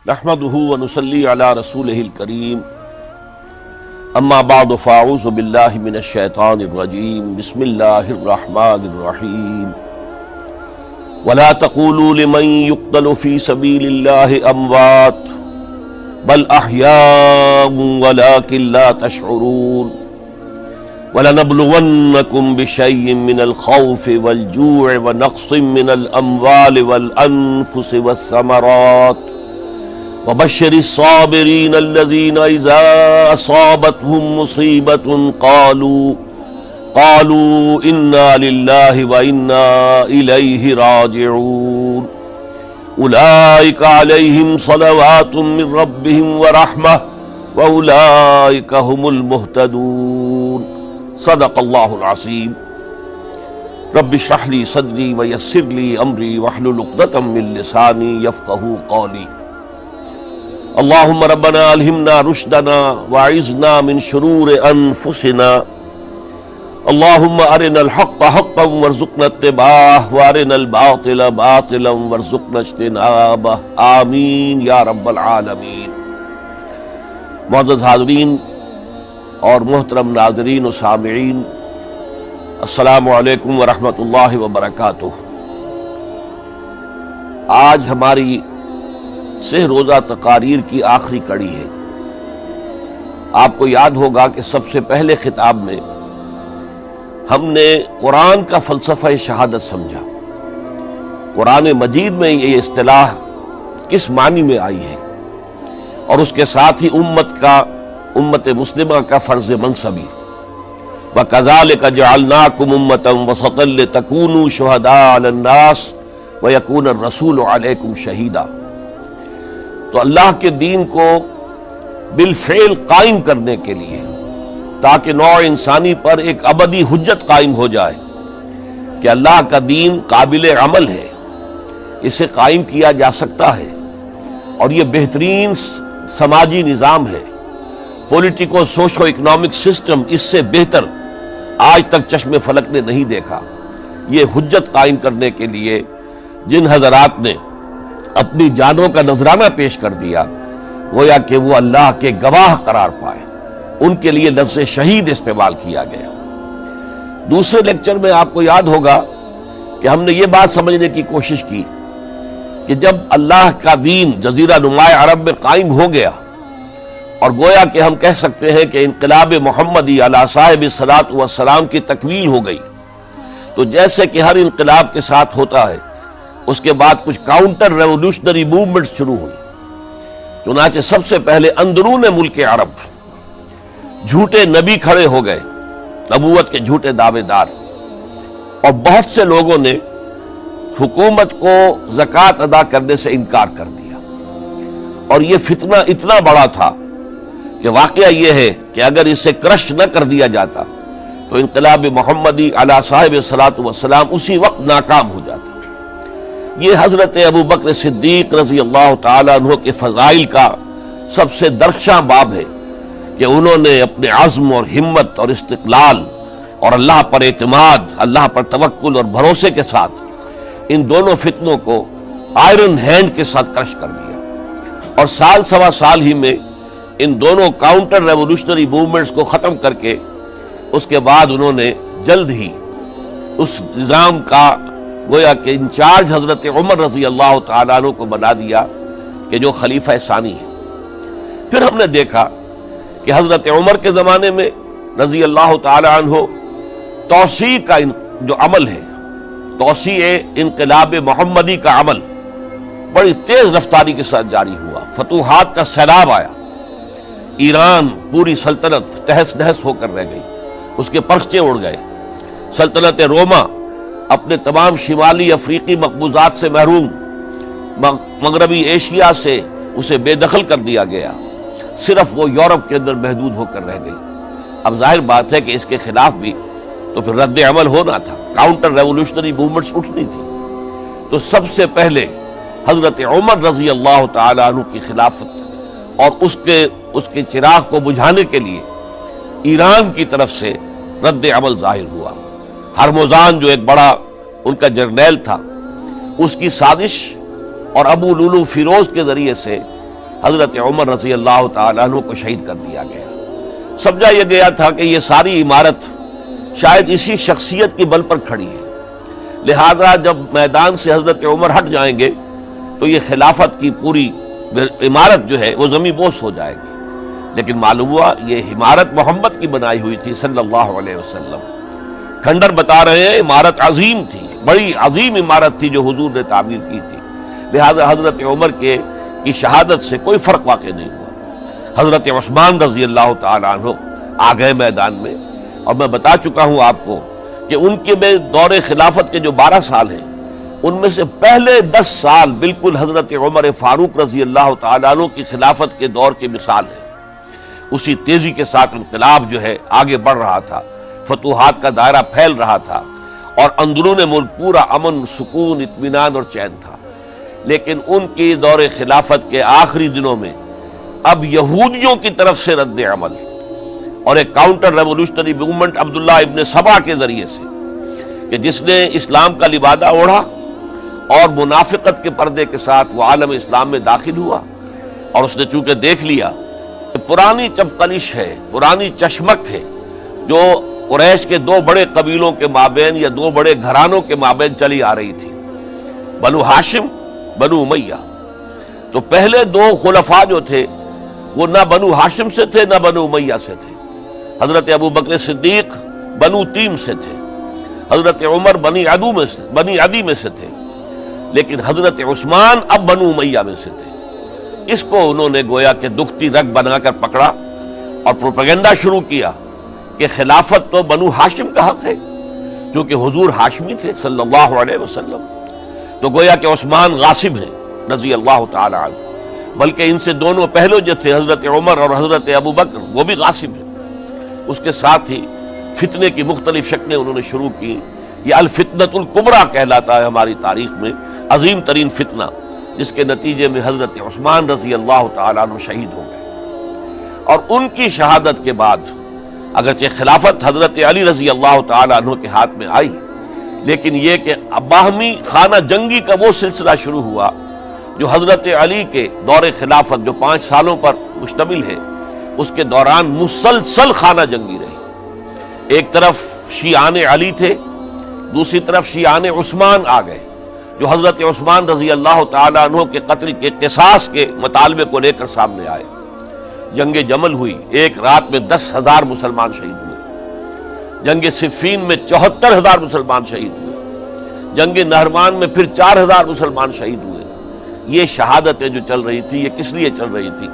نحمده ونصلي على رسوله الكريم اما بعد فاعوذ بالله من الشيطان الرجيم بسم الله الرحمن الرحيم ولا تقولوا لمن يقتل في سبيل الله اموات بل احياء ولكن لا تشعرون ولنبلونكم بشيء من الخوف والجوع ونقص من الاموال والانفس والثمرات وبشر الصابرين الذين إذا أصابتهم مصيبة قالوا إنا لله وإنا إليه راجعون أولئك عليهم صلوات من ربهم ورحمة وأولئك هم المهتدون صدق الله العظيم رب اشرح لي صدري ويسر لي أمري واحلل عقدة من لساني يفقهوا قولي اللهم ربنا الہمنا رشدنا واعذنا من شرور انفسنا اللهم ارنا الحق حقا وارزقنا اتباعه وارنا الباطل باطلا وارزقنا اجتنابه آمین یا رب العالمین۔ معزز حاضرین اور محترم ناظرین و سامعین، السلام علیکم ورحمۃ اللہ وبرکاتہ۔ آج ہماری سہ روزہ تقاریر کی آخری کڑی ہے۔ آپ کو یاد ہوگا کہ سب سے پہلے خطاب میں ہم نے قرآن کا فلسفہ شہادت سمجھا، قرآن مجید میں یہ اصطلاح کس معنی میں آئی ہے، اور اس کے ساتھ ہی امت مسلمہ کا فرض منصبی وَكَذَلِكَ جَعَلْنَاكُمْ أُمَّةً وَسَطًا لِتَكُونُوا شُهَدَاءَ عَلَى النَّاسِ وَيَكُونَ الرَّسُولُ عَلَيْكُمْ شَهِيدًا۔ تو اللہ کے دین کو بالفعل قائم کرنے کے لیے، تاکہ نوع انسانی پر ایک ابدی حجت قائم ہو جائے کہ اللہ کا دین قابل عمل ہے، اسے قائم کیا جا سکتا ہے، اور یہ بہترین سماجی نظام ہے، پولیٹیکو سوشو اکنامک سسٹم اس سے بہتر آج تک چشم فلک نے نہیں دیکھا۔ یہ حجت قائم کرنے کے لیے جن حضرات نے اپنی جانوں کا نذرانہ پیش کر دیا، گویا کہ وہ اللہ کے گواہ قرار پائے، ان کے لیے لفظ شہید استعمال کیا گیا۔ دوسرے لیکچر میں آپ کو یاد ہوگا کہ ہم نے یہ بات سمجھنے کی کوشش کی کہ جب اللہ کا دین جزیرہ نماء عرب میں قائم ہو گیا، اور گویا کہ ہم کہہ سکتے ہیں کہ انقلاب محمدی علی صاحب الصلاۃ والسلام کی تکمیل ہو گئی، تو جیسے کہ ہر انقلاب کے ساتھ ہوتا ہے، اس کے بعد کچھ کاؤنٹر ریولوشنری موومنٹس شروع ہوئی۔ چنانچہ سب سے پہلے اندرون ملک عرب جھوٹے نبی کھڑے ہو گئے، نبوت کے جھوٹے دعوے دار، اور بہت سے لوگوں نے حکومت کو زکوٰۃ ادا کرنے سے انکار کر دیا، اور یہ فتنہ اتنا بڑا تھا کہ واقعہ یہ ہے کہ اگر اسے کرش نہ کر دیا جاتا تو انقلاب محمدی علی صاحب الصلاۃ والسلام اسی وقت ناکام ہو جاتا۔ یہ حضرت ابو بکر صدیق رضی اللہ تعالیٰ عنہ کے فضائل کا سب سے درخشاں باب ہے کہ انہوں نے اپنے عزم اور ہمت اور استقلال اور اللہ پر اعتماد، اللہ پر توکل اور بھروسے کے ساتھ ان دونوں فتنوں کو آئرن ہینڈ کے ساتھ کرش کر دیا، اور سال سوا سال ہی میں ان دونوں کاؤنٹر ریولوشنری موومنٹس کو ختم کر کے اس کے بعد انہوں نے جلد ہی اس نظام کا گویا کہ انچارج حضرت عمر رضی اللہ تعالیٰ عنہ کو بنا دیا کہ جو خلیفہ ثانی ہے۔ پھر ہم نے دیکھا کہ حضرت عمر کے زمانے میں رضی اللہ تعالیٰ عنہ توسیع کا جو عمل ہے، توسیع انقلاب محمدی کا عمل بڑی تیز رفتاری کے ساتھ جاری ہوا، فتوحات کا سیلاب آیا، ایران پوری سلطنت تہس نہس ہو کر رہ گئی، اس کے پرچے اڑ گئے، سلطنت روما اپنے تمام شمالی افریقی مقبوضات سے محروم، مغربی ایشیا سے اسے بے دخل کر دیا گیا، صرف وہ یورپ کے اندر محدود ہو کر رہ گئی۔ اب ظاہر بات ہے کہ اس کے خلاف بھی تو پھر رد عمل ہونا تھا، کاؤنٹر ریولوشنری موومنٹس اٹھنی تھی۔ تو سب سے پہلے حضرت عمر رضی اللہ تعالیٰ عنہ کی خلافت اور اس کے چراغ کو بجھانے کے لیے ایران کی طرف سے رد عمل ظاہر ہوا۔ ہرموزان جو ایک بڑا ان کا جرنیل تھا، اس کی سازش اور ابو لولو فیروز کے ذریعے سے حضرت عمر رضی اللہ تعالیٰ عنہ کو شہید کر دیا گیا۔ سمجھا یہ گیا تھا کہ یہ ساری عمارت شاید اسی شخصیت کی بل پر کھڑی ہے، لہذا جب میدان سے حضرت عمر ہٹ جائیں گے تو یہ خلافت کی پوری عمارت جو ہے وہ زمین بوس ہو جائے گی۔ لیکن معلوم ہوا یہ عمارت محمد کی بنائی ہوئی تھی صلی اللہ علیہ وسلم۔ کھنڈر بتا رہے ہیں عمارت عظیم تھی، بڑی عظیم عمارت تھی جو حضور نے تعمیر کی تھی، لہذا حضرت عمر کی شہادت سے کوئی فرق واقع نہیں ہوا۔ حضرت عثمان رضی اللہ تعالیٰ عنہ آ گئے میدان میں، اور میں بتا چکا ہوں آپ کو کہ ان کے دور خلافت کے جو 12 سال ہیں ان میں سے پہلے 10 سال بالکل حضرت عمر فاروق رضی اللہ تعالیٰ عنہ کی خلافت کے دور کی مثال ہے۔ اسی تیزی کے ساتھ انقلاب جو ہے آگے بڑھ رہا تھا، فتوحات کا دائرہ پھیل رہا تھا، اور اندرون ملک پورا امن، سکون، اطمینان اور چین تھا۔ لیکن ان کی دور خلافت کے آخری دنوں میں اب یہودیوں کی طرف سے رد عمل اور ایک کاؤنٹر ریولوشنری موومنٹ عبداللہ ابن سبا کے ذریعے سے، کہ جس نے اسلام کا لبادہ اوڑھا اور منافقت کے پردے کے ساتھ وہ عالم اسلام میں داخل ہوا، اور اس نے چونکہ دیکھ لیا کہ پرانی چپقلش ہے، پرانی چشمک ہے جو قریش کے 2 بڑے قبیلوں کے مابین یا 2 بڑے گھرانوں کے مابین چلی آ رہی تھی، بنو ہاشم، بنو امیہ۔ تو پہلے 2 خلفاء جو تھے وہ نہ بنو ہاشم سے تھے نہ بنو امیہ سے تھے۔ حضرت ابو بکر صدیق بنو تیم سے تھے، حضرت عمر بنی عدی میں سے تھے، لیکن حضرت عثمان اب بنو امیہ میں سے تھے۔ اس کو انہوں نے گویا کہ دکھتی رگ بنا کر پکڑا اور پروپیگنڈا شروع کیا کہ خلافت تو بنو ہاشم کا حق ہے، کیونکہ حضور ہاشمی تھے صلی اللہ علیہ وسلم، تو گویا کہ عثمان غاصب ہیں رضی اللہ تعالی عنہ، بلکہ ان سے دونوں پہلو جو تھے حضرت عمر اور حضرت ابو بکر وہ بھی غاصب ہیں۔ اس کے ساتھ ہی فتنے کی مختلف شکلیں انہوں نے شروع کی۔ یہ الفتنۃ الکبریٰ کہلاتا ہے ہماری تاریخ میں، عظیم ترین فتنہ، جس کے نتیجے میں حضرت عثمان رضی اللہ تعالیٰ عنہ شہید ہو گئے۔ اور ان کی شہادت کے بعد اگرچہ خلافت حضرت علی رضی اللہ تعالیٰ عنہ کے ہاتھ میں آئی، لیکن یہ کہ باہمی خانہ جنگی کا وہ سلسلہ شروع ہوا جو حضرت علی کے دور خلافت جو 5 سالوں پر مشتمل ہے، اس کے دوران مسلسل خانہ جنگی رہی۔ ایک طرف شیعان علی تھے، دوسری طرف شیعان عثمان آ گئے، جو حضرت عثمان رضی اللہ تعالیٰ عنہ کے قتل کے قصاص کے مطالبے کو لے کر سامنے آئے۔ جنگ جمل ہوئی، ایک رات میں 10,000 مسلمان شہید ہوئے۔ جنگ صفین میں 74,000 مسلمان شہید ہوئے۔ جنگ نہروان میں پھر 4,000 مسلمان شہید ہوئے۔ یہ شہادتیں جو چل رہی تھی یہ کس لیے چل رہی تھی؟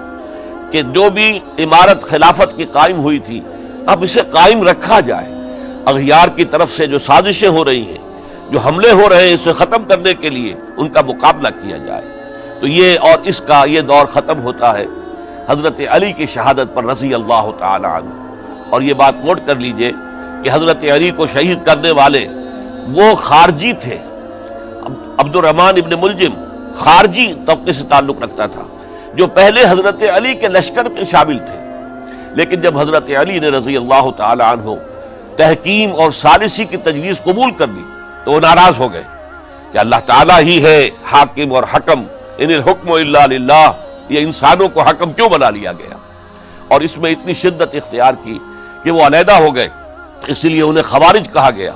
کہ جو بھی عمارت خلافت کی قائم ہوئی تھی اب اسے قائم رکھا جائے، اغیار کی طرف سے جو سازشیں ہو رہی ہیں، جو حملے ہو رہے ہیں، اسے ختم کرنے کے لیے ان کا مقابلہ کیا جائے۔ تو یہ اور اس کا یہ دور ختم ہوتا ہے حضرت علی کی شہادت پر رضی اللہ تعالی عنہ۔ اور یہ بات نوٹ کر لیجئے کہ حضرت علی کو شہید کرنے والے وہ خارجی تھے۔ عبد الرحمن ابن ملجم خارجی طبقے سے تعلق رکھتا تھا، جو پہلے حضرت علی کے لشکر میں شامل تھے، لیکن جب حضرت علی نے رضی اللہ تعالی عنہ تحکیم اور ثالثی کی تجویز قبول کر لی تو وہ ناراض ہو گئے کہ اللہ تعالیٰ ہی ہے حاکم اور حکم، ان الحکم الا للہ، یہ انسانوں کو حکم کیوں بنا لیا گیا؟ اور اس میں اتنی شدت اختیار کی کہ وہ علیحدہ ہو گئے، اس لیے انہیں خوارج کہا گیا۔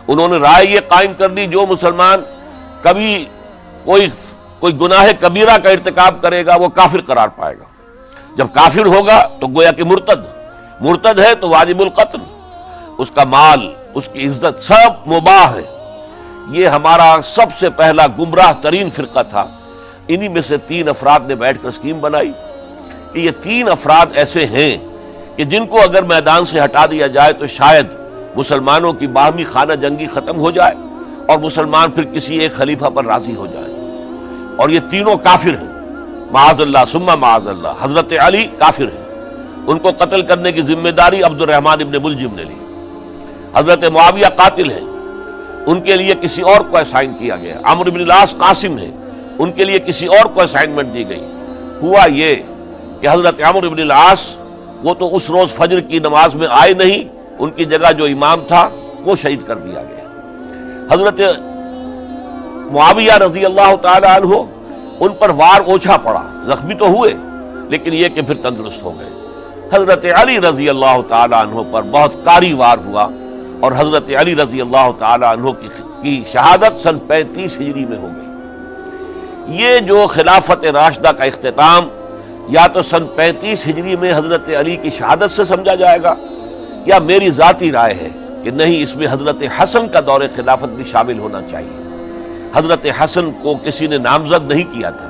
انہوں نے رائے یہ قائم کر دی جو مسلمان کبھی کوئی گناہ کبیرہ کا ارتکاب کرے گا وہ کافر قرار پائے گا، جب کافر ہوگا تو گویا کہ مرتد ہے تو واجب القتل، اس کا مال، اس کی عزت سب مباح ہے۔ یہ ہمارا سب سے پہلا گمراہ ترین فرقہ تھا۔ انہی میں سے 3 افراد نے بیٹھ کر اسکیم بنائی کہ یہ 3 افراد ایسے ہیں کہ جن کو اگر میدان سے ہٹا دیا جائے تو شاید مسلمانوں کی باہمی خانہ جنگی ختم ہو جائے اور مسلمان پھر کسی ایک خلیفہ پر راضی ہو جائے۔ اور یہ تینوں کافر ہیں، معاذ اللہ ثم معاذ اللہ۔ حضرت علی کافر ہیں، ان کو قتل کرنے کی ذمہ داری عبد الرحمن ابن ملجم نے لی۔ حضرت معاویہ قاتل ہیں، ان کے لیے کسی اور کو اسائن کیا گیا۔ عمرو بن العاص قاسم ہیں، ان کے لیے کسی اور کو اسائنمنٹ دی گئی۔ ہوا یہ کہ حضرت عمرو بن العاص وہ تو اس روز فجر کی نماز میں آئے نہیں، ان کی جگہ جو امام تھا وہ شہید کر دیا گیا۔ حضرت معاویہ رضی اللہ تعالی عنہ ان پر وار اوچھا پڑا، زخمی تو ہوئے لیکن یہ کہ پھر تندرست ہو گئے۔ حضرت علی رضی اللہ تعالی عنہ پر بہت کاری وار ہوا اور حضرت علی رضی اللہ تعالی عنہ کی شہادت سن 35 ہجری میں ہو گئی۔ یہ جو خلافت راشدہ کا اختتام یا تو سن 35 ہجری میں حضرت علی کی شہادت سے سمجھا جائے گا، یا میری ذاتی رائے ہے کہ نہیں، اس میں حضرت حسن کا دور خلافت بھی شامل ہونا چاہیے۔ حضرت حسن کو کسی نے نامزد نہیں کیا تھا،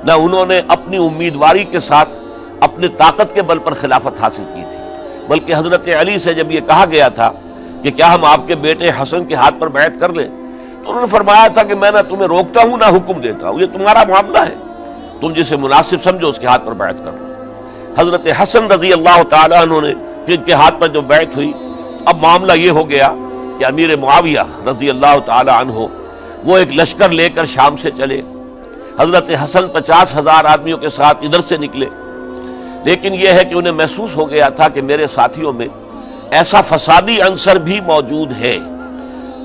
نہ انہوں نے اپنی امیدواری کے ساتھ اپنے طاقت کے بل پر خلافت حاصل کی تھی، بلکہ حضرت علی سے جب یہ کہا گیا تھا کہ کیا ہم آپ کے بیٹے حسن کے ہاتھ پر بیعت کر لیں، تو انہوں نے فرمایا تھا کہ میں نہ تمہیں روکتا ہوں نہ حکم دیتا ہوں، یہ تمہارا معاملہ ہے، تم جسے مناسب سمجھو اس کے ہاتھ پر بیعت کر لو۔ حضرت حسن رضی اللہ تعالیٰ عنہ نے جن کے ہاتھ پر جو بیعت ہوئی، اب معاملہ یہ ہو گیا کہ امیر معاویہ رضی اللہ تعالیٰ عنہ وہ ایک لشکر لے کر شام سے چلے۔ حضرت حسن 50,000 آدمیوں کے ساتھ ادھر سے نکلے، لیکن یہ ہے کہ انہیں محسوس ہو گیا تھا کہ میرے ساتھیوں میں ایسا فسادی عنصر بھی موجود ہے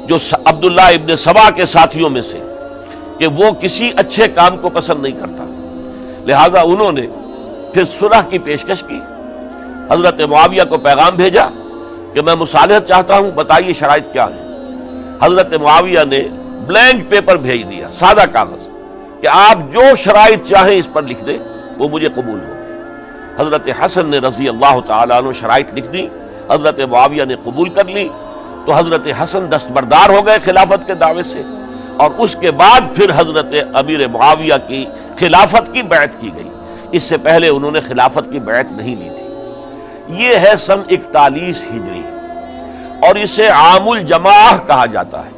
جو عبداللہ ابن سبا کے ساتھیوں میں سے، کہ وہ کسی اچھے کام کو پسند نہیں کرتا، لہذا انہوں نے پھر صلح کی پیشکش کی۔ حضرت معاویہ کو پیغام بھیجا کہ میں مصالحت چاہتا ہوں، بتائیے شرائط کیا ہیں۔ حضرت معاویہ نے بلینک پیپر بھیج دیا، سادہ کاغذ، کہ آپ جو شرائط چاہیں اس پر لکھ دیں، وہ مجھے قبول ہو۔ حضرت حسن نے رضی اللہ تعالیٰ عنہ شرائط لکھ دی، حضرت معاویہ نے قبول کر لی، تو حضرت حسن دستبردار ہو گئے خلافت کے دعوے سے، اور اس کے بعد پھر حضرت امیر معاویہ کی خلافت کی بیعت کی گئی۔ اس سے پہلے انہوں نے خلافت کی بیعت نہیں لی تھی۔ یہ ہے سن 41 ہجری، اور اسے عام الجماع کہا جاتا ہے،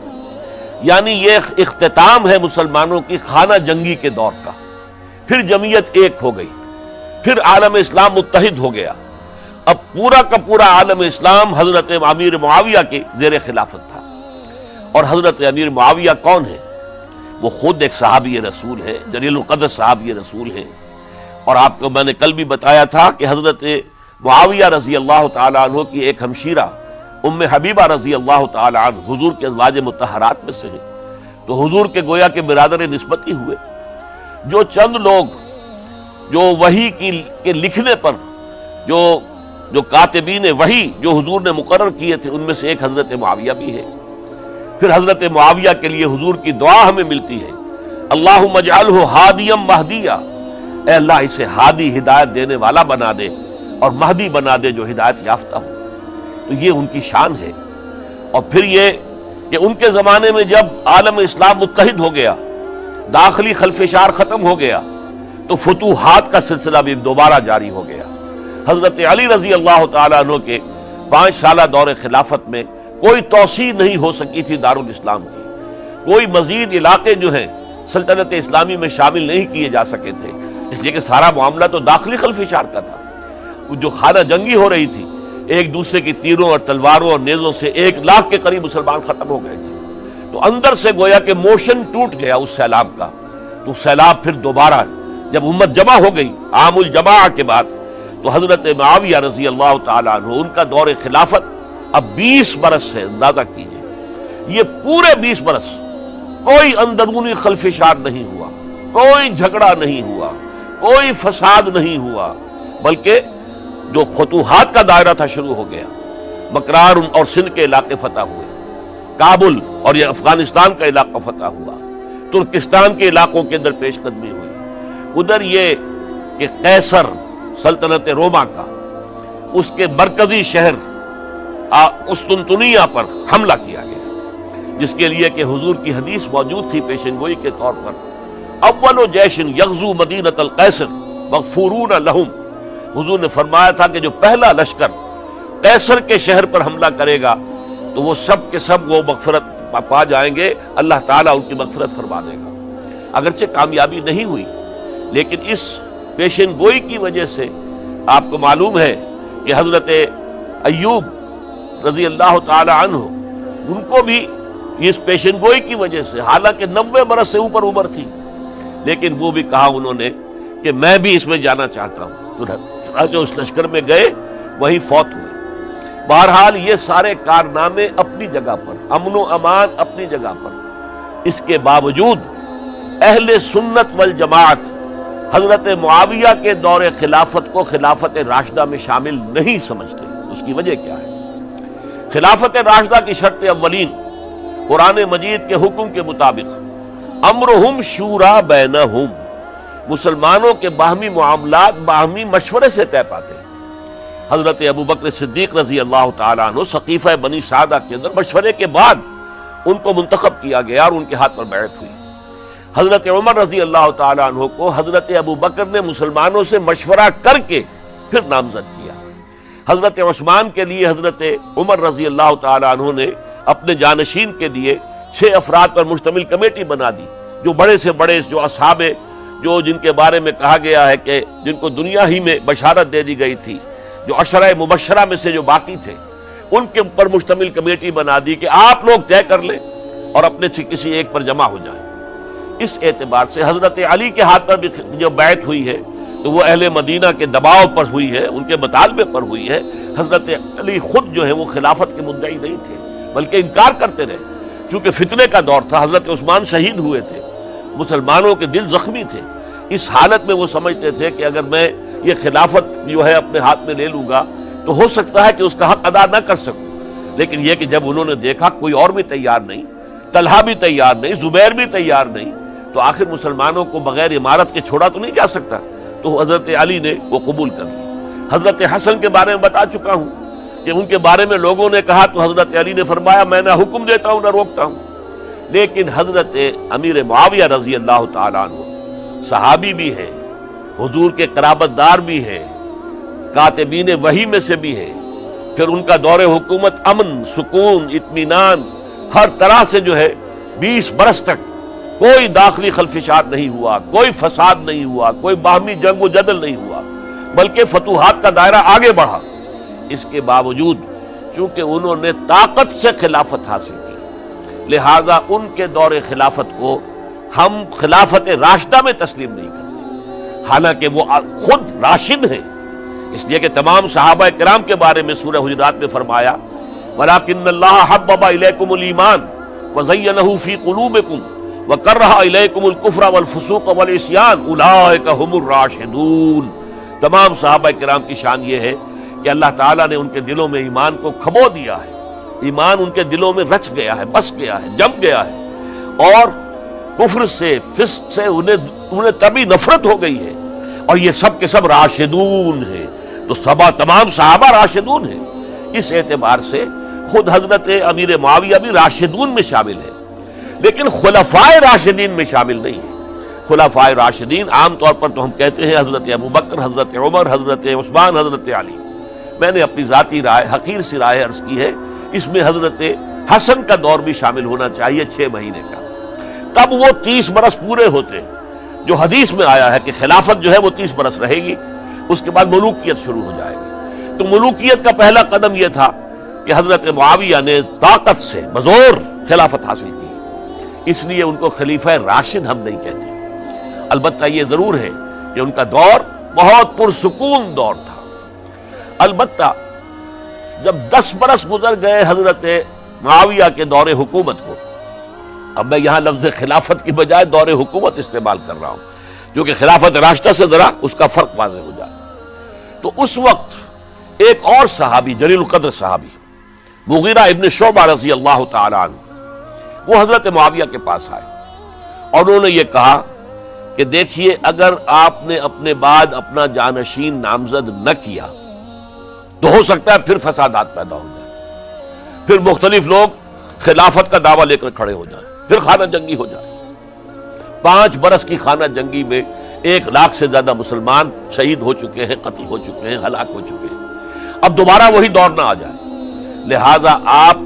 یعنی یہ اختتام ہے مسلمانوں کی خانہ جنگی کے دور کا۔ پھر جمعیت ایک ہو گئی، پھر عالم اسلام متحد ہو گیا، اب پورا کا پورا عالم اسلام حضرت امیر معاویہ کے زیر خلافت تھا۔ اور حضرت امیر معاویہ کون ہے؟ وہ خود ایک صحابی رسول ہے، جلیل القدر صحابی رسول ہے، اور آپ کو میں نے کل بھی بتایا تھا کہ حضرت معاویہ رضی اللہ تعالیٰ عنہ کی ایک ہمشیرہ ام حبیبہ رضی اللہ تعالیٰ عنہ حضور کے ازواج مطہرات میں سے ہے، تو حضور کے گویا کے برادر نسبتی ہوئے۔ جو چند لوگ جو وحی کے لکھنے پر جو کاتبین وحی جو حضور نے مقرر کیے تھے، ان میں سے ایک حضرت معاویہ بھی ہے۔ پھر حضرت معاویہ کے لیے حضور کی دعا ہمیں ملتی ہے، اللہم اجعلہ ہادیا مہدیا، اے اللہ اسے ہادی ہدایت دینے والا بنا دے اور مہدی بنا دے جو ہدایت یافتہ ہو۔ تو یہ ان کی شان ہے۔ اور پھر یہ کہ ان کے زمانے میں جب عالم اسلام متحد ہو گیا، داخلی خلفشار ختم ہو گیا، تو فتوحات کا سلسلہ بھی دوبارہ جاری ہو گیا۔ حضرت علی رضی اللہ تعالیٰ عنہ کے 5 سالہ دور خلافت میں کوئی توسیع نہیں ہو سکی تھی دارالاسلام کی، کوئی مزید علاقے جو ہیں سلطنت اسلامی میں شامل نہیں کیے جا سکے تھے، اس لیے کہ سارا معاملہ تو داخلی خلفشار کا تھا۔ جو خانہ جنگی ہو رہی تھی، ایک دوسرے کی تیروں اور تلواروں اور نیزوں سے 1 لاکھ کے قریب مسلمان ختم ہو گئے تھے، تو اندر سے گویا کہ موشن ٹوٹ گیا اس سیلاب کا۔ تو سیلاب پھر دوبارہ جب امت جمع ہو گئی عام الجماع کے بعد، تو حضرت معاویہ رضی اللہ تعالیٰ عنہ ان کا دور خلافت اب 20 برس ہے، اندازہ کیجئے، یہ پورے 20 برس کوئی اندرونی خلفشار نہیں ہوا، کوئی جھگڑا نہیں ہوا، کوئی فساد نہیں ہوا، بلکہ جو فتوحات کا دائرہ تھا شروع ہو گیا۔ مکران اور سندھ کے علاقے فتح ہوئے، کابل اور یہ افغانستان کا علاقہ فتح ہوا، ترکستان کے علاقوں کے اندر پیش قدمی ہوئی، ادھر یہ کہ قیصر سلطنت روما کا اس کے مرکزی شہر قسطنطنیہ پر حملہ کیا گیا، جس کے لیے کہ حضور کی حدیث موجود تھی پیشن گوئی کے طور پر، اول جیش یغزو مدینۃ القیصر مغفورون لہم، حضور نے فرمایا تھا کہ جو پہلا لشکر قیصر کے شہر پر حملہ کرے گا تو وہ سب کے سب وہ مغفرت پا جائیں گے، اللہ تعالیٰ ان کی مغفرت فرما دے گا۔ اگرچہ کامیابی نہیں ہوئی، لیکن اس پیشن گوئی کی وجہ سے آپ کو معلوم ہے کہ حضرت ایوب رضی اللہ تعالی عنہ ان کو بھی اس پیشن گوئی کی وجہ سے، حالانکہ 90 برس سے اوپر عمر تھی، لیکن وہ بھی کہا انہوں نے کہ میں بھی اس میں جانا چاہتا ہوں، چنانچہ اس لشکر میں گئے، وہیں فوت ہوئے۔ بہرحال یہ سارے کارنامے اپنی جگہ پر، امن و امان اپنی جگہ پر، اس کے باوجود اہل سنت والجماعت حضرت معاویہ کے دور خلافت کو خلافت راشدہ میں شامل نہیں سمجھتے. اس کی وجہ کیا ہے؟ خلافت راشدہ کی شرط اولین قرآن مجید کے حکم کے مطابق امرہم شورا بینہم، مسلمانوں کے باہمی معاملات باہمی مشورے سے طے پاتے ہیں. حضرت ابو بکر صدیق رضی اللہ تعالیٰ عنہ سقیفہ بنی سعدہ کے اندر مشورے کے بعد ان کو منتخب کیا گیا اور ان کے ہاتھ پر بیعت ہوئی. حضرت عمر رضی اللہ تعالیٰ عنہ کو حضرت ابو بکر نے مسلمانوں سے مشورہ کر کے پھر نامزد کیا. حضرت عثمان کے لیے حضرت عمر رضی اللہ تعالیٰ عنہ نے اپنے جانشین کے لیے 6 افراد پر مشتمل کمیٹی بنا دی، جو بڑے سے بڑے جو اصحاب جو جن کے بارے میں کہا گیا ہے کہ جن کو دنیا ہی میں بشارت دے دی گئی تھی، جو عشرہ مبشرہ میں سے جو باقی تھے، ان کے اوپر مشتمل کمیٹی بنا دی کہ آپ لوگ طے کر لیں اور اپنے سے کسی ایک پر جمع ہو جائیں. اس اعتبار سے حضرت علی کے ہاتھ پر بھی جو بیعت ہوئی ہے تو وہ اہل مدینہ کے دباؤ پر ہوئی ہے، ان کے مطالبے پر ہوئی ہے. حضرت علی خود جو ہے وہ خلافت کے مدعی نہیں تھے بلکہ انکار کرتے رہے، چونکہ فتنے کا دور تھا. حضرت عثمان شہید ہوئے تھے، مسلمانوں کے دل زخمی تھے. اس حالت میں وہ سمجھتے تھے کہ اگر میں یہ خلافت جو ہے اپنے ہاتھ میں لے لوں گا تو ہو سکتا ہے کہ اس کا حق ادا نہ کر سکوں. لیکن یہ کہ جب انہوں نے دیکھا کوئی اور بھی تیار نہیں، طلحہ بھی تیار نہیں، زبیر بھی تیار نہیں، تو آخر مسلمانوں کو بغیر امارت کے چھوڑا تو نہیں جا سکتا. تو حضرت علی نے وہ قبول کر لی. حضرت حسن کے بارے میں بتا چکا ہوں کہ ان کے بارے میں لوگوں نے کہا تو حضرت علی نے فرمایا میں نہ حکم دیتا ہوں نہ روکتا ہوں. لیکن حضرت امیر معاویہ رضی اللہ تعالیٰ عنہ صحابی بھی ہے، حضور کے قرابت دار بھی ہے، کاتبین وحی میں سے بھی ہے. پھر ان کا دور حکومت امن، سکون، اطمینان ہر طرح سے جو ہے 20 برس تک کوئی داخلی خلفشات نہیں ہوا، کوئی فساد نہیں ہوا، کوئی باہمی جنگ و جدل نہیں ہوا، بلکہ فتوحات کا دائرہ آگے بڑھا. اس کے باوجود چونکہ انہوں نے طاقت سے خلافت حاصل کی، لہذا ان کے دور خلافت کو ہم خلافت راشدہ میں تسلیم نہیں کرتے، حالانکہ وہ خود راشد ہیں. اس لیے کہ تمام صحابہ کرام کے بارے میں سورہ حجرات میں فرمایا وَلَٰكِنَّ اللَّهَ حَبَّبَ إِلَيْكُمُ الْإِيمَانَ وَزَيَّنَهُ فِي قُلُوبِكُمْ وَكَرَّهَ إِلَيْكُمُ الْكُفْرَ وَالْفُسُوقَ وَالْعِصْيَانَ أُولَٰئِكَ هُمُ الرَّاشِدُونَ. تمام صحابہ کرام کی شان یہ ہے کہ اللہ تعالیٰ نے ان کے دلوں میں ایمان کو کھبو دیا ہے، ایمان ان کے دلوں میں رچ گیا ہے، بس گیا ہے، جم گیا ہے، اور کفر سے، فسق سے انہیں تبھی نفرت ہو گئی ہے. اور یہ سب کے سب راشدون ہیں. تو تمام صحابہ راشدون ہیں. اس اعتبار سے خود حضرت امیر معاویہ بھی راشدون میں شامل ہے، لیکن خلفائے راشدین میں شامل نہیں ہے. خلفائے راشدین عام طور پر تو ہم کہتے ہیں حضرت ابو بکر، حضرت عمر، حضرت عثمان، حضرت علی. میں نے اپنی ذاتی رائے، حقیر سی رائے عرض کی ہے، اس میں حضرت حسن کا دور بھی شامل ہونا چاہیے 6 مہینے کا. تب وہ 30 برس پورے ہوتے، جو حدیث میں آیا ہے کہ خلافت جو ہے وہ 30 برس رہے گی، اس کے بعد ملوکیت شروع ہو جائے گی. تو ملوکیت کا پہلا قدم یہ تھا کہ حضرت معاویہ نے طاقت سے بزور خلافت حاصل کی. اس لیے ان کو خلیفہ راشد ہم نہیں کہتے. البتہ یہ ضرور ہے کہ ان کا دور بہت پرسکون دور تھا. البتہ جب 10 برس گزر گئے حضرت معاویہ کے دور حکومت کو، اب میں یہاں لفظ خلافت کی بجائے دور حکومت استعمال کر رہا ہوں، جو کہ خلافت راشدہ سے ذرا اس کا فرق واضح ہو جائے. تو اس وقت ایک اور صحابی، جلیل القدر صحابی مغیرہ ابن شعبہ رضی اللہ تعالیٰ عنہ، وہ حضرت معاویہ کے پاس آئے اور انہوں نے یہ کہا کہ دیکھیے، اگر آپ نے اپنے بعد اپنا جانشین نامزد نہ کیا تو ہو سکتا ہے پھر فسادات پیدا ہو جائیں، پھر مختلف لوگ خلافت کا دعویٰ لے کر کھڑے ہو جائیں، پھر خانہ جنگی ہو جائے. 5 برس کی خانہ جنگی میں 1 لاکھ سے زیادہ مسلمان شہید ہو چکے ہیں، قتل ہو چکے ہیں، ہلاک ہو چکے ہیں. اب دوبارہ وہی دور نہ آ جائے، لہذا آپ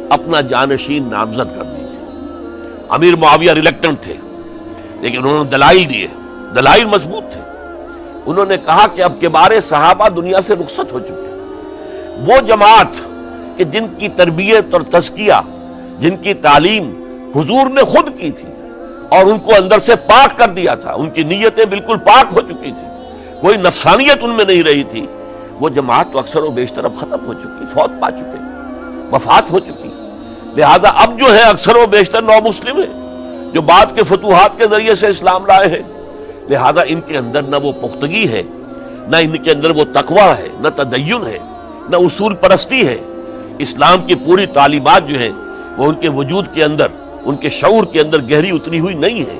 اپنا جانشین نامزد کر دیجیے. امیر معاویہ ریلیکٹنٹ تھے، لیکن انہوں نے دلائل دیے، دلائل مضبوط تھے. انہوں نے کہا کہ اب کبار صحابہ دنیا سے رخصت ہو چکے، وہ جماعت کہ جن کی تربیت اور تزکیہ، جن کی تعلیم حضور نے خود کی تھی اور ان کو اندر سے پاک کر دیا تھا، ان کی نیتیں بالکل پاک ہو چکی تھی، کوئی نفسانیت ان میں نہیں رہی تھی، وہ جماعت تو اکثر و بیشتر اب ختم ہو چکی، فوت پا چکے، وفات ہو چکی. لہذا اب جو ہے اکثر و بیشتر نو مسلم ہیں. جو بعد کے فتوحات کے ذریعے سے اسلام لائے ہیں، لہذا ان کے اندر نہ وہ پختگی ہے، نہ ان کے اندر وہ تقویٰ ہے، نہ تدین ہے، نہ اصول پرستی ہے۔ اسلام کی پوری تعلیمات جو ہیں وہ ان کے وجود کے اندر، ان کے شعور کے اندر گہری اتری ہوئی نہیں ہے،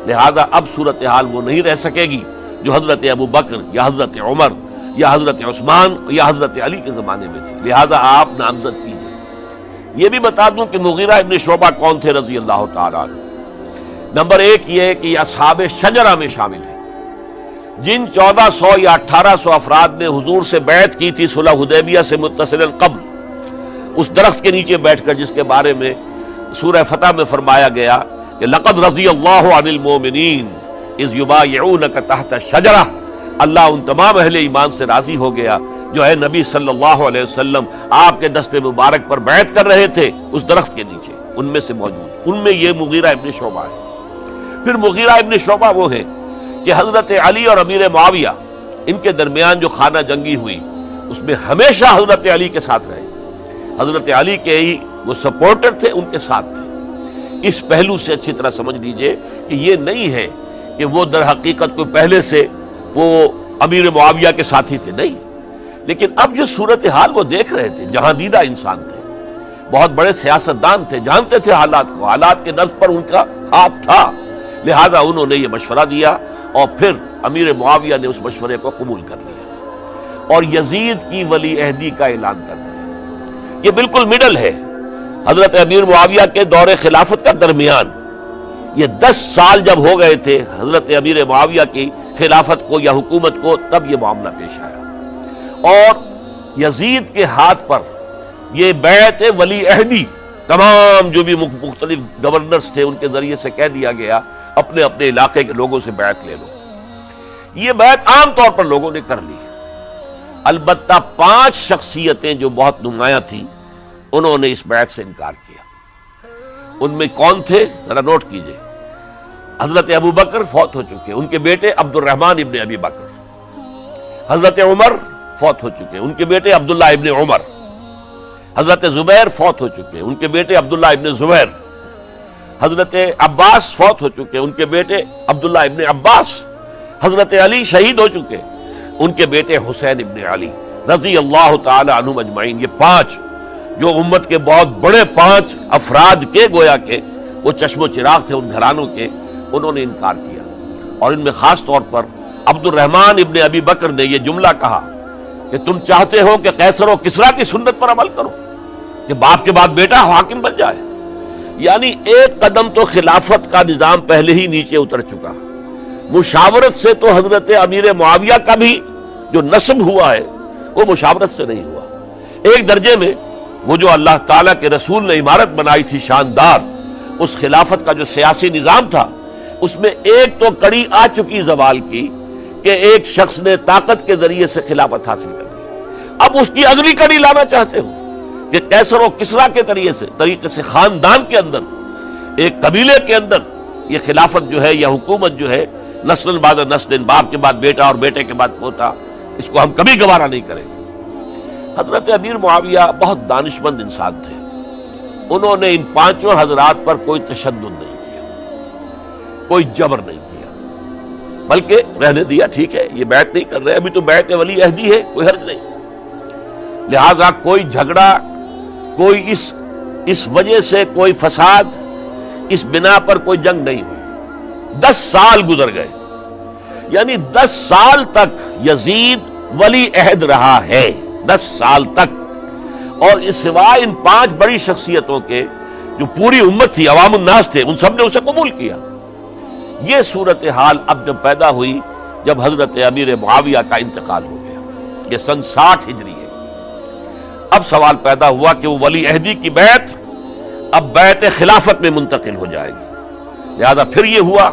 لہذا اب صورتحال وہ نہیں رہ سکے گی جو حضرت ابو بکر یا حضرت عمر یا حضرت عثمان یا حضرت علی کے زمانے میں تھی، لہذا آپ نامزد کیجیے۔ یہ بھی بتا دوں کہ مغیرہ ابن شعبہ کون تھے رضی اللہ تعالیٰ عنہ۔ نمبر ایک یہ ہے کہ یہ اصحاب شجرہ میں شامل ہیں، جن 1400 یا 1800 افراد نے حضور سے بیعت کی تھی صلح حدیبیہ سے متصل قبل، اس درخت کے نیچے بیٹھ کر، جس کے بارے میں سورہ فتح میں فرمایا گیا کہ لقد رضی اللہ عن المؤمنین اذ یبایعونک تحت الشجرہ، اللہ ان تمام اہل ایمان سے راضی ہو گیا جو ہے نبی صلی اللہ علیہ وسلم آپ کے دست مبارک پر بیعت کر رہے تھے اس درخت کے نیچے، ان میں سے موجود، ان میں یہ مغیرہ ابن شعبہ ہے۔ پھر مغیرہ ابن شعبہ وہ ہے کہ حضرت علی اور امیر معاویہ ان کے درمیان جو خانہ جنگی ہوئی اس میں ہمیشہ حضرت علی کے ساتھ رہے، حضرت علی کے ہی وہ سپورٹر تھے، ان کے ساتھ تھے۔ اس پہلو سے اچھی طرح سمجھ لیجئے کہ یہ نہیں ہے کہ وہ در حقیقت کوئی پہلے سے وہ امیر معاویہ کے ساتھی تھے، نہیں، لیکن اب جو صورتحال وہ دیکھ رہے تھے، جہاں دیدہ انسان تھے، بہت بڑے سیاستدان تھے، جانتے تھے حالات کو، حالات کے نبض پر ان کا ہاتھ تھا، لہذا انہوں نے یہ مشورہ دیا اور پھر امیر معاویہ نے اس مشورے کو قبول کر لیا اور یزید کی ولی عہدی کا اعلان کر دیا۔ یہ بالکل مڈل ہے حضرت امیر معاویہ کے دور خلافت کا درمیان، یہ 10 سال جب ہو گئے تھے حضرت امیر معاویہ کی خلافت کو یا حکومت کو، تب یہ معاملہ پیش آیا اور یزید کے ہاتھ پر یہ بیعت ولی عہدی تمام جو بھی مختلف گورنرز تھے ان کے ذریعے سے کہہ دیا گیا اپنے اپنے علاقے کے لوگوں سے بیعت لے لو۔ یہ بیعت عام طور پر لوگوں نے کر لی، البتہ 5 شخصیتیں جو بہت نمایاں تھیں انہوں نے اس بیعت سے انکار کیا۔ ان میں کون تھے ذرا نوٹ کیجئے۔ حضرت ابو بکر فوت ہو چکے، ان کے بیٹے عبد الرحمن ابن ابی بکر۔ حضرت عمر فوت ہو چکے، ان کے بیٹے عبداللہ ابن عمر۔ حضرت زبیر فوت ہو چکے، ان کے بیٹے عبداللہ ابن زبیر۔ حضرت عباس فوت ہو چکے، ان کے بیٹے عبداللہ ابن عباس۔ حضرت علی شہید ہو چکے، ان کے بیٹے حسین ابن علی رضی اللہ تعالی عنہم اجمعین۔ یہ 5 جو امت کے بہت بڑے 5 افراد کے گویا کے وہ چشم و چراغ تھے ان گھرانوں کے، انہوں نے انکار کیا، اور ان میں خاص طور پر عبد الرحمن ابن ابی بکر نے یہ جملہ کہا کہ تم چاہتے ہو کہ قیصر و کسریٰ کی سنت پر عمل کرو کہ باپ کے بعد بیٹا حاکم بن جائے، یعنی ایک قدم تو خلافت کا نظام پہلے ہی نیچے اتر چکا۔ مشاورت سے تو حضرت امیر معاویہ کا بھی جو نسب ہوا ہے وہ مشاورت سے نہیں ہوا۔ ایک درجے میں وہ جو اللہ تعالیٰ کے رسول نے عمارت بنائی تھی شاندار، اس خلافت کا جو سیاسی نظام تھا اس میں ایک تو کڑی آ چکی زوال کی کہ ایک شخص نے طاقت کے ذریعے سے خلافت حاصل کر لی، اب اس کی اگلی کڑی لانا چاہتے ہو کہ قیصر و کسریٰ کے طریقے سے خاندان کے اندر، ایک قبیلے کے اندر یہ خلافت جو ہے یا حکومت جو ہے نسل بعد نسل، باپ کے بعد بیٹا اور بیٹے کے بعد پوتا، اس کو ہم کبھی گوارا نہیں کریں گے۔ حضرت امیر معاویہ بہت دانشمند انسان تھے، انہوں نے ان 5 حضرات پر کوئی تشدد نہیں کیا، کوئی جبر نہیں کیا، بلکہ رہنے دیا، ٹھیک ہے یہ بیعت نہیں کر رہے، ابھی تو بیعت ولی عہدی ہے، کوئی حرج نہیں، لہذا کوئی جھگڑا، کوئی اس وجہ سے کوئی فساد، اس بنا پر کوئی جنگ نہیں ہوئی۔ 10 سال گزر گئے، یعنی 10 سال تک یزید ولی عہد رہا ہے، 10 سال تک، اور اس سوائے ان 5 بڑی شخصیتوں کے جو پوری امت تھی، عوام الناس تھے، ان سب نے اسے قبول کیا۔ یہ صورتحال اب جب پیدا ہوئی جب حضرت امیر معاویہ کا انتقال ہو گیا، یہ سن 60 ہجری ہے، اب سوال پیدا ہوا کہ وہ ولی عہدی کی بیعت اب بیعت خلافت میں منتقل ہو جائے گی، لہذا پھر یہ ہوا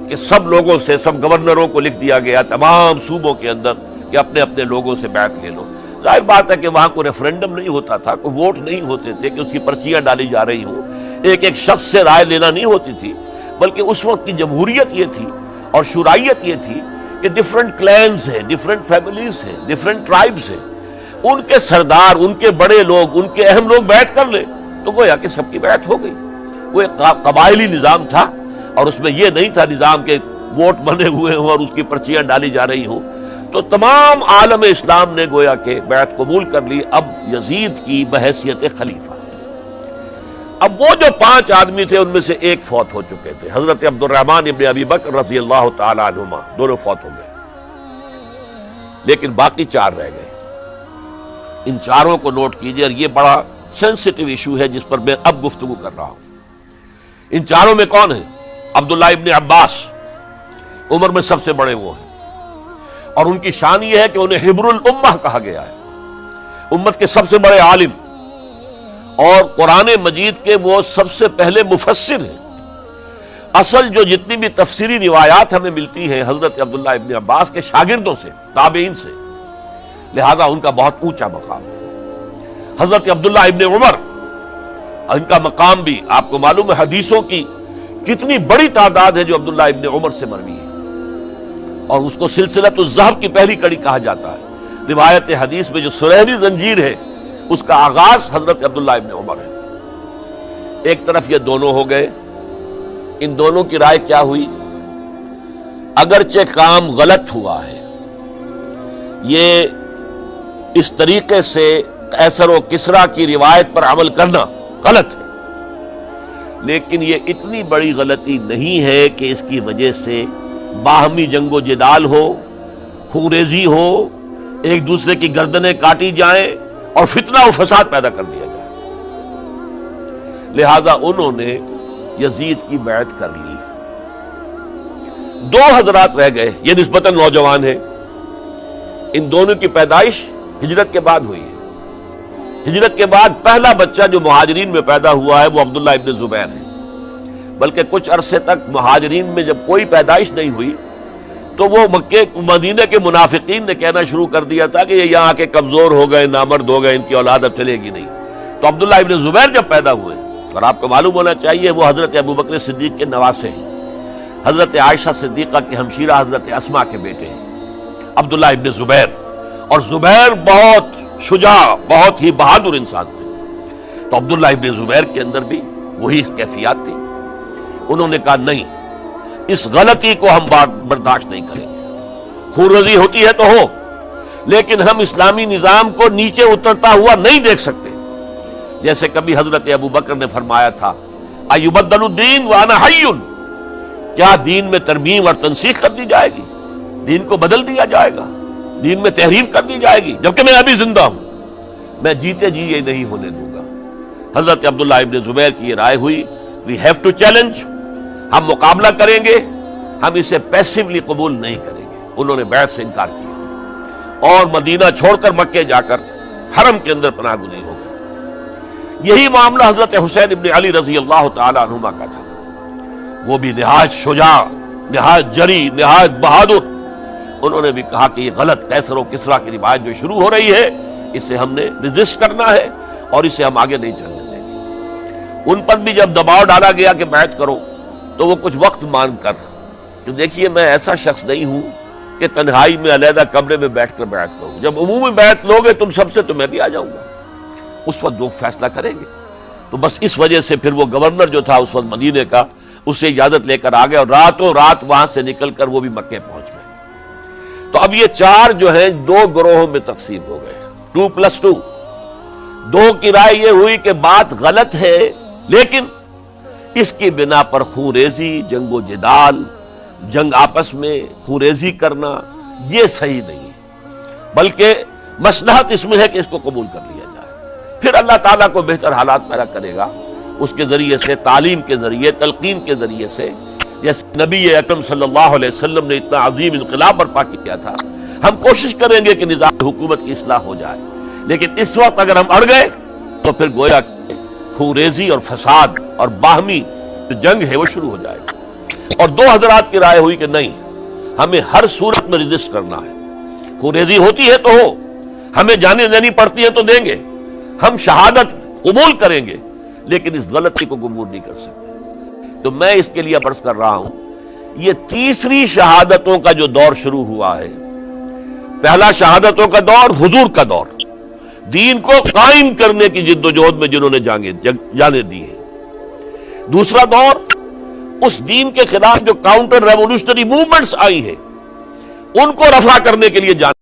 کہ سب لوگوں سے، سب گورنروں کو لکھ دیا گیا تمام صوبوں کے اندر کہ اپنے اپنے لوگوں سے بیعت لے لو۔ ظاہر بات ہے کہ وہاں کوئی ریفرنڈم نہیں ہوتا تھا، کوئی ووٹ نہیں ہوتے تھے کہ اس کی پرچیاں ڈالی جا رہی ہوں، ایک ایک شخص سے رائے لینا نہیں ہوتی تھی، بلکہ اس وقت کی جمہوریت یہ تھی اور شورائیت یہ تھی کہ ڈیفرنٹ کلینز ہیں، ڈیفرنٹ فیملیز ہیں، ڈیفرنٹ ٹرائبز ہیں، ان کے سردار، ان کے بڑے لوگ، ان کے اہم لوگ بیعت کر لیں تو گویا کہ سب کی بیعت ہو گئی۔ وہ ایک قبائلی نظام تھا اور اس میں یہ نہیں تھا نظام کے ووٹ بنے ہوئے ہوں اور اس کی پرچیاں ڈالی جا رہی ہوں، تو تمام عالم اسلام نے گویا کہ بیعت قبول کر لی اب یزید کی بحیثیت خلیفہ۔ اب وہ جو 5 آدمی تھے ان میں سے ایک فوت ہو چکے تھے، حضرت عبد الرحمن ابن ابی بکر رضی اللہ تعالی عنہما، دونوں فوت ہو گئے، لیکن باقی 4 رہ گئے۔ ان چاروں کو نوٹ کیجئے، اور یہ بڑا سینسٹیو ایشو ہے جس پر میں اب گفتگو کر رہا ہوں۔ ان چاروں میں کون ہیں؟ عبداللہ ابن عباس، عمر میں سب سے بڑے وہ ہیں، اور ان کی شان یہ ہے کہ انہیں حبر الامہ کہا گیا ہے، امت کے سب سے بڑے عالم، اور قرآن مجید کے وہ سب سے پہلے مفسر ہیں۔ اصل جو جتنی بھی تفسیری روایات ہمیں ملتی ہیں حضرت عبداللہ ابن عباس کے شاگردوں سے، تابعین سے، لہذا ان کا بہت اونچا مقام ہے۔ حضرت عبداللہ ابن عمر، ان کا مقام بھی آپ کو معلوم ہے، حدیثوں کی کتنی بڑی تعداد ہے جو عبداللہ ابن عمر سے مروی ہے، اور اس کو سلسلۃ الذہب کی پہلی کڑی کہا جاتا ہے۔ روایت حدیث میں جو سنہری زنجیر ہے اس کا آغاز حضرت عبداللہ ابن عمر ہے۔ ایک طرف یہ دونوں ہو گئے، ان دونوں کی رائے کیا ہوئی؟ اگرچہ کام غلط ہوا ہے، یہ اس طریقے سے قیصر و کسریٰ کی روایت پر عمل کرنا غلط ہے، لیکن یہ اتنی بڑی غلطی نہیں ہے کہ اس کی وجہ سے باہمی جنگ و جدال ہو، خونریزی ہو، ایک دوسرے کی گردنیں کاٹی جائیں اور فتنہ و فساد پیدا کر دیا جائے۔ لہذا انہوں نے یزید کی بیعت کر لی۔ 2 حضرات رہ گئے، یہ نسبتاً نوجوان ہیں، ان دونوں کی پیدائش ہجرت کے بعد ہوئی ہے۔ ہجرت کے بعد پہلا بچہ جو مہاجرین میں پیدا ہوا ہے وہ عبداللہ ابن زبیر ہے، بلکہ کچھ عرصے تک مہاجرین میں جب کوئی پیدائش نہیں ہوئی تو وہ مکے مدینہ کے منافقین نے کہنا شروع کر دیا تھا کہ یہ یہاں کے کمزور ہو گئے، نامرد ہو گئے، ان کی اولاد اب چلے گی نہیں۔ تو عبداللہ ابن زبیر جب پیدا ہوئے، اور آپ کو معلوم ہونا چاہیے وہ حضرت ابوبکر صدیق کے نواسے ہیں، حضرت عائشہ صدیقہ کے ہمشیرہ حضرت اسماء کے بیٹے ہیں عبداللہ ابن زبیر، اور زبیر بہت شجاع، بہت ہی بہادر انسان تھے۔ تو عبداللہ ابن زبیر کے اندر بھی وہی کیفیات تھی۔ انہوں نے کہا نہیں، اس غلطی کو ہم برداشت نہیں کریں گے، خونریزی ہوتی ہے تو ہو، لیکن ہم اسلامی نظام کو نیچے اترتا ہوا نہیں دیکھ سکتے۔ جیسے کبھی حضرت ابوبکر نے فرمایا تھا ایبدل الدین وانا حی، کیا دین میں ترمیم اور تنسیخ کر دی جائے گی؟ دین کو بدل دیا جائے گا، دین میں تحریف کر دی جائے گی جبکہ میں ابھی زندہ ہوں؟ میں جیتے جی یہ نہیں ہونے دوں گا۔ حضرت عبداللہ ابن زبیر کی یہ رائے ہوئی، وی ہیو ٹو چیلنج، ہم مقابلہ کریں گے، ہم اسے پیسیولی قبول نہیں کریں گے۔ انہوں نے بیعت سے انکار کیا اور مدینہ چھوڑ کر مکے جا کر حرم کے اندر پناہ گزین ہو گئے۔ یہی معاملہ حضرت حسین ابن علی رضی اللہ تعالی عنہما کا تھا، وہ بھی نہایت شجاع، نہایت جری، نہایت بہادر۔ انہوں نے بھی کہا کہ یہ غلط قیصر و کسریٰ کی روایت جو شروع ہو رہی ہے اسے ہم نے ریزسٹ کرنا ہے اور اسے ہم آگے نہیں چلنے دیں گے۔ ان پر بھی جب دباؤ ڈالا گیا کہ بیعت کرو تو وہ کچھ وقت مانگ کر، کہ دیکھیے میں ایسا شخص نہیں ہوں کہ تنہائی میں علیحدہ کمرے میں بیٹھ کر بیعت کروں، جب عمومی بیعت لوگے تم سب سے تو میں بھی آ جاؤں گا، اس وقت لوگ فیصلہ کریں گے۔ تو بس اس وجہ سے پھر وہ گورنر جو تھا اس وقت مدینے کا، اس سے اجازت لے کر آ گئے اور راتوں رات وہاں سے نکل کر وہ بھی مکے پہنچ گئے۔ تو اب یہ 4 جو ہیں 2 گروہوں میں تقسیم ہو گئے، 2+2۔ 2 کی رائے یہ ہوئی کہ بات غلط ہے، لیکن اس کی بنا پر خونریزی، جنگ و جدال، جنگ آپس میں خونریزی کرنا یہ صحیح نہیں ہے، بلکہ مصلحت اس میں ہے کہ اس کو قبول کر لیا جائے۔ پھر اللہ تعالیٰ کو بہتر حالات پیدا کرے گا اس کے ذریعے سے، تعلیم کے ذریعے، تلقین کے ذریعے سے، جیسے نبی اکرم صلی اللہ علیہ وسلم نے اتنا عظیم انقلاب برپا کیا تھا۔ ہم کوشش کریں گے کہ نظام حکومت کی اصلاح ہو جائے، لیکن اس وقت اگر ہم اڑ گئے تو پھر گویا کہ خونریزی اور فساد اور باہمی جو جنگ ہے وہ شروع ہو جائے گا۔ اور 2 حضرات کی رائے ہوئی کہ نہیں، ہمیں ہر صورت میں ریزسٹ کرنا ہے، خونریزی ہوتی ہے تو ہو، ہمیں جانیں دینی پڑتی ہے تو دیں گے، ہم شہادت قبول کریں گے، لیکن اس غلطی کو قبول نہیں کر سکتے۔ تو میں اس کے لیے عرض کر رہا ہوں، یہ تیسری شہادتوں کا جو دور شروع ہوا ہے، پہلا شہادتوں کا دور حضور کا دور، دین کو قائم کرنے کی جد و جہد میں جنہوں نے جانیں دی ہیں۔ دوسرا دور اس دین کے خلاف جو کاؤنٹر ریولوشنری موومنٹس آئی ہیں ان کو رفع کرنے کے لیے جانا.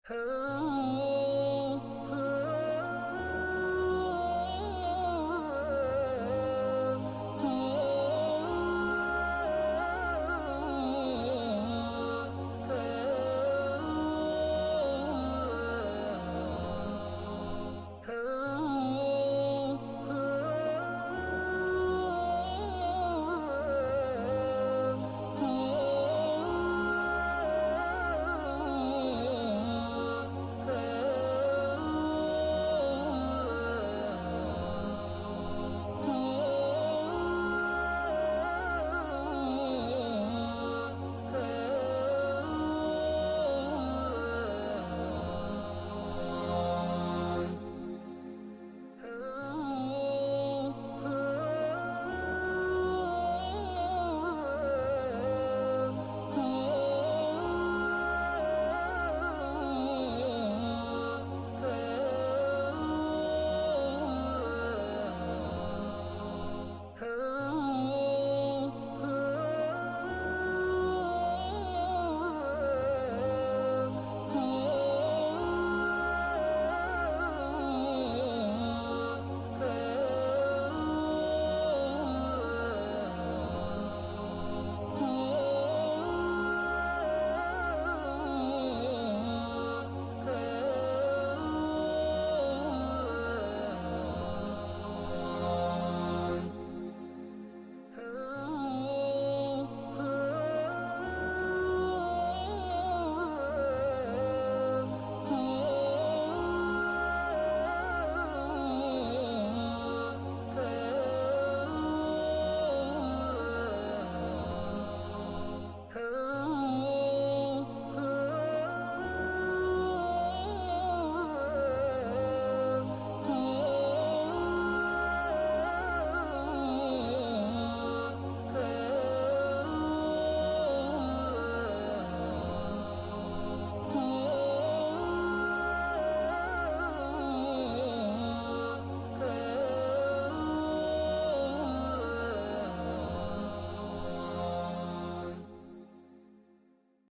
Oh